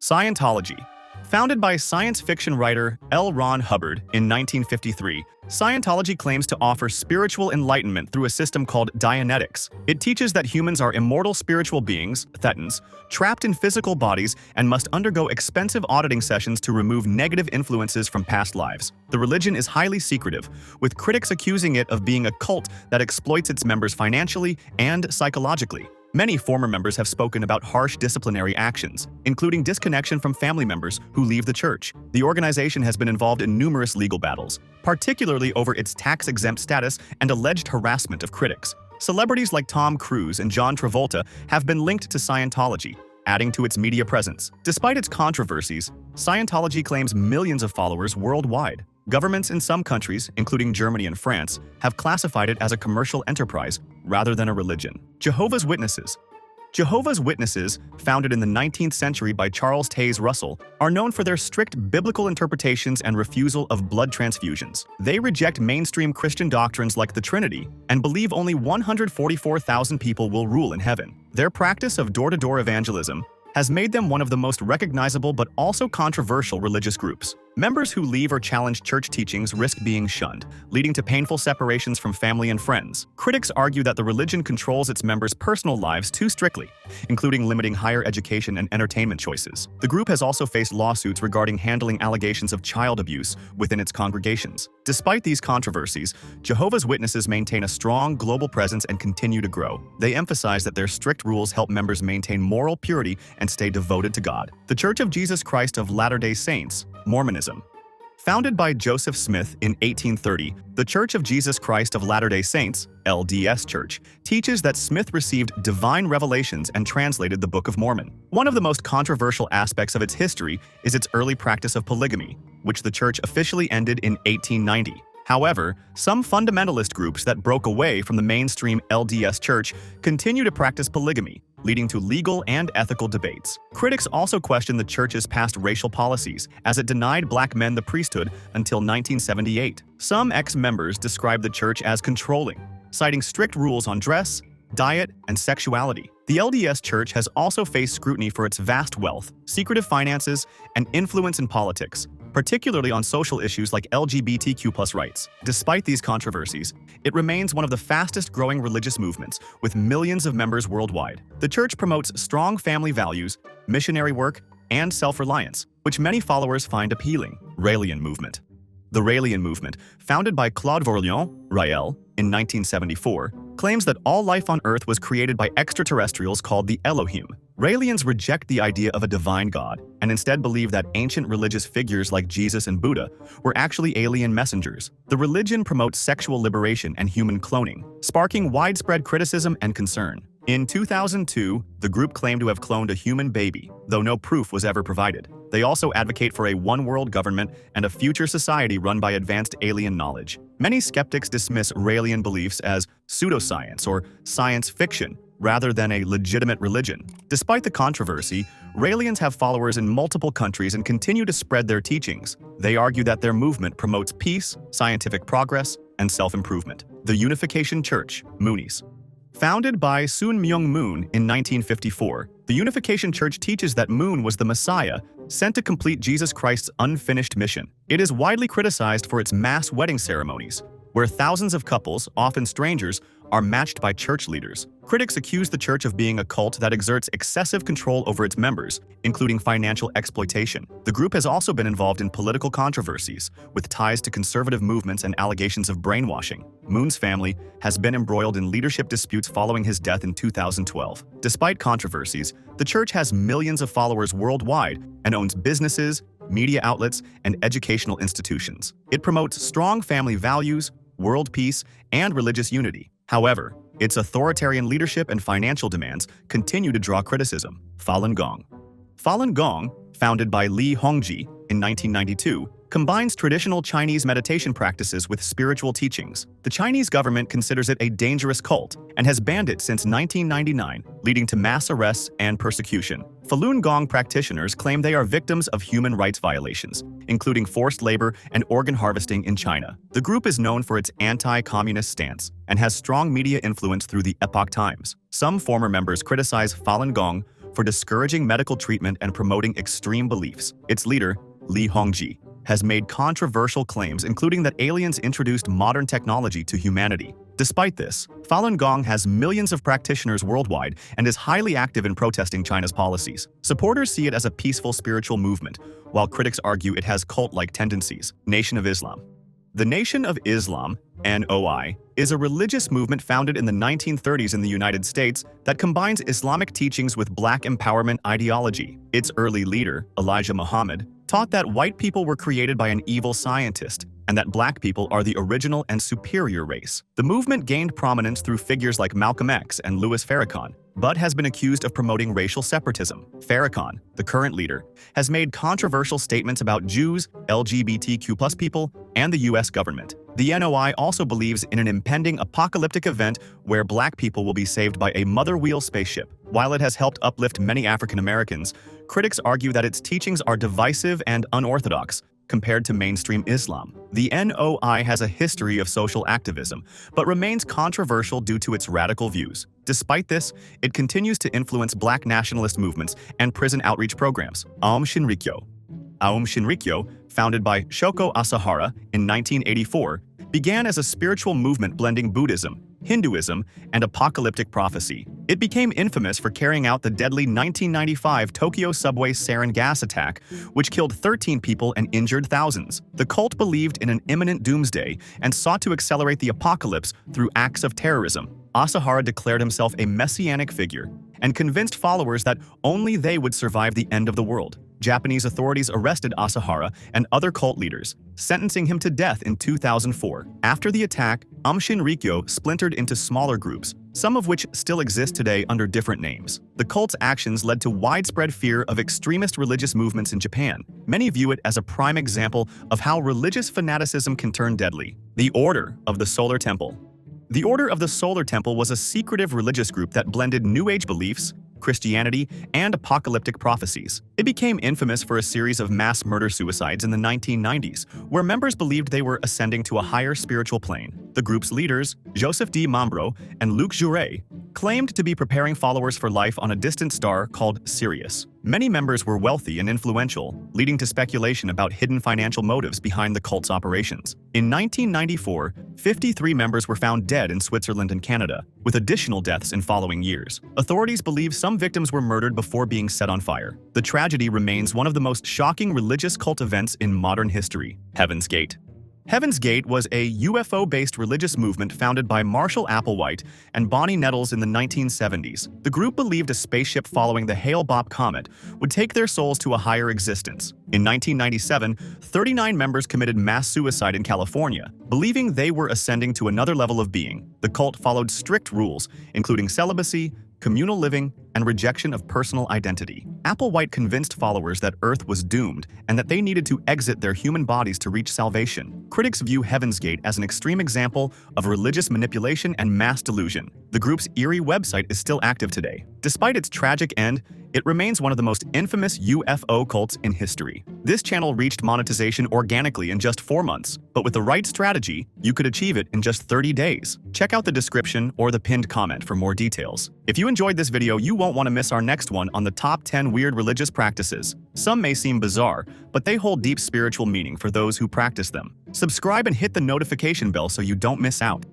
Scientology. Founded by science fiction writer L. Ron Hubbard in 1953, Scientology claims to offer spiritual enlightenment through a system called Dianetics. It teaches that humans are immortal spiritual beings, thetans, trapped in physical bodies and must undergo expensive auditing sessions to remove negative influences from past lives. The religion is highly secretive, with critics accusing it of being a cult that exploits its members financially and psychologically. Many former members have spoken about harsh disciplinary actions, including disconnection from family members who leave the church. The organization has been involved in numerous legal battles, particularly over its tax-exempt status and alleged harassment of critics. Celebrities like Tom Cruise and John Travolta have been linked to Scientology, adding to its media presence. Despite its controversies, Scientology claims millions of followers worldwide. Governments in some countries, including Germany and France, have classified it as a commercial enterprise rather than a religion. Jehovah's Witnesses. Jehovah's Witnesses, founded in the 19th century by Charles Taze Russell, are known for their strict biblical interpretations and refusal of blood transfusions. They reject mainstream Christian doctrines like the Trinity and believe only 144,000 people will rule in heaven. Their practice of door-to-door evangelism has made them one of the most recognizable but also controversial religious groups. Members who leave or challenge church teachings risk being shunned, leading to painful separations from family and friends. Critics argue that the religion controls its members' personal lives too strictly, including limiting higher education and entertainment choices. The group has also faced lawsuits regarding handling allegations of child abuse within its congregations. Despite these controversies, Jehovah's Witnesses maintain a strong global presence and continue to grow. They emphasize that their strict rules help members maintain moral purity and stay devoted to God. The Church of Jesus Christ of Latter-day Saints, Mormonism. Founded by Joseph Smith in 1830, the Church of Jesus Christ of Latter-day Saints, LDS Church, teaches that Smith received divine revelations and translated the Book of Mormon. One of the most controversial aspects of its history is its early practice of polygamy, which the church officially ended in 1890. However, some fundamentalist groups that broke away from the mainstream LDS Church continue to practice polygamy, leading to legal and ethical debates. Critics also question the church's past racial policies, as it denied black men the priesthood until 1978. Some ex-members describe the church as controlling, citing strict rules on dress, diet, and sexuality. The LDS Church has also faced scrutiny for its vast wealth, secretive finances, and influence in politics, particularly on social issues like LGBTQ+ rights. Despite these controversies, it remains one of the fastest-growing religious movements, with millions of members worldwide. The church promotes strong family values, missionary work, and self-reliance, which many followers find appealing. Raelian Movement. The Raelian Movement, founded by Claude Rael in 1974, claims that all life on Earth was created by extraterrestrials called the Elohim. Raelians reject the idea of a divine God and instead believe that ancient religious figures like Jesus and Buddha were actually alien messengers. The religion promotes sexual liberation and human cloning, sparking widespread criticism and concern. In 2002, the group claimed to have cloned a human baby, though no proof was ever provided. They also advocate for a one-world government and a future society run by advanced alien knowledge. Many skeptics dismiss Raelian beliefs as pseudoscience or science fiction, rather than a legitimate religion. Despite the controversy, Raelians have followers in multiple countries and continue to spread their teachings. They argue that their movement promotes peace, scientific progress, and self-improvement. The Unification Church, Moonies. Founded by Sun Myung Moon in 1954, the Unification Church teaches that Moon was the Messiah, sent to complete Jesus Christ's unfinished mission. It is widely criticized for its mass wedding ceremonies, where thousands of couples, often strangers, are matched by church leaders. Critics accuse the church of being a cult that exerts excessive control over its members, including financial exploitation. The group has also been involved in political controversies, with ties to conservative movements and allegations of brainwashing. Moon's family has been embroiled in leadership disputes following his death in 2012. Despite controversies, the church has millions of followers worldwide and owns businesses, media outlets, and educational institutions. It promotes strong family values, world peace, and religious unity. However, its authoritarian leadership and financial demands continue to draw criticism. Falun Gong. Falun Gong, founded by Li Hongji in 1992, combines traditional Chinese meditation practices with spiritual teachings. The Chinese government considers it a dangerous cult and has banned it since 1999, leading to mass arrests and persecution. Falun Gong practitioners claim they are victims of human rights violations, including forced labor and organ harvesting in China. The group is known for its anti-communist stance and has strong media influence through the Epoch Times. Some former members criticize Falun Gong for discouraging medical treatment and promoting extreme beliefs. Its leader, Li Hongji, has made controversial claims, including that aliens introduced modern technology to humanity. Despite this, Falun Gong has millions of practitioners worldwide and is highly active in protesting China's policies. Supporters see it as a peaceful spiritual movement, while critics argue it has cult-like tendencies. Nation of Islam. The Nation of Islam, NOI, is a religious movement founded in the 1930s in the United States that combines Islamic teachings with Black empowerment ideology. Its early leader, Elijah Muhammad, taught that white people were created by an evil scientist and that Black people are the original and superior race. The movement gained prominence through figures like Malcolm X and Louis Farrakhan, but has been accused of promoting racial separatism. Farrakhan, the current leader, has made controversial statements about Jews, LGBTQ+ people, and the US government. The NOI also believes in an impending apocalyptic event where Black people will be saved by a mother wheel spaceship. While it has helped uplift many African Americans, critics argue that its teachings are divisive and unorthodox compared to mainstream Islam. The NOI has a history of social activism, but remains controversial due to its radical views. Despite this, it continues to influence Black nationalist movements and prison outreach programs. Aum Shinrikyo. Aum Shinrikyo, founded by Shoko Asahara in 1984, began as a spiritual movement blending Buddhism, Hinduism, and apocalyptic prophecy. It became infamous for carrying out the deadly 1995 Tokyo subway sarin gas attack, which killed 13 people and injured thousands. The cult believed in an imminent doomsday and sought to accelerate the apocalypse through acts of terrorism. Asahara declared himself a messianic figure and convinced followers that only they would survive the end of the world. Japanese authorities arrested Asahara and other cult leaders, sentencing him to death in 2004. After the attack, Aum Shinrikyo splintered into smaller groups, some of which still exist today under different names. The cult's actions led to widespread fear of extremist religious movements in Japan. Many view it as a prime example of how religious fanaticism can turn deadly. The Order of the Solar Temple. The Order of the Solar Temple was a secretive religious group that blended New Age beliefs, Christianity, and apocalyptic prophecies. It became infamous for a series of mass murder-suicides in the 1990s, where members believed they were ascending to a higher spiritual plane. The group's leaders, Joseph D. Mambro and Luc Jouret, claimed to be preparing followers for life on a distant star called Sirius. Many members were wealthy and influential, leading to speculation about hidden financial motives behind the cult's operations. In 1994, 53 members were found dead in Switzerland and Canada, with additional deaths in following years. Authorities believe some victims were murdered before being set on fire. The tragedy remains one of the most shocking religious cult events in modern history. Heaven's Gate. Heaven's Gate was a UFO-based religious movement founded by Marshall Applewhite and Bonnie Nettles in the 1970s. The group believed a spaceship following the Hale-Bopp comet would take their souls to a higher existence. In 1997, 39 members committed mass suicide in California, believing they were ascending to another level of being. The cult followed strict rules, including celibacy, communal living, and rejection of personal identity. Applewhite convinced followers that Earth was doomed and that they needed to exit their human bodies to reach salvation. Critics view Heaven's Gate as an extreme example of religious manipulation and mass delusion. The group's eerie website is still active today. Despite its tragic end, it remains one of the most infamous UFO cults in history. This channel reached monetization organically in just 4 months, but with the right strategy, you could achieve it in just 30 days. Check out the description or the pinned comment for more details. If you enjoyed this video, you won't want to miss our next one on the top 10 weird religious practices. Some may seem bizarre, but they hold deep spiritual meaning for those who practice them. Subscribe and hit the notification bell so you don't miss out.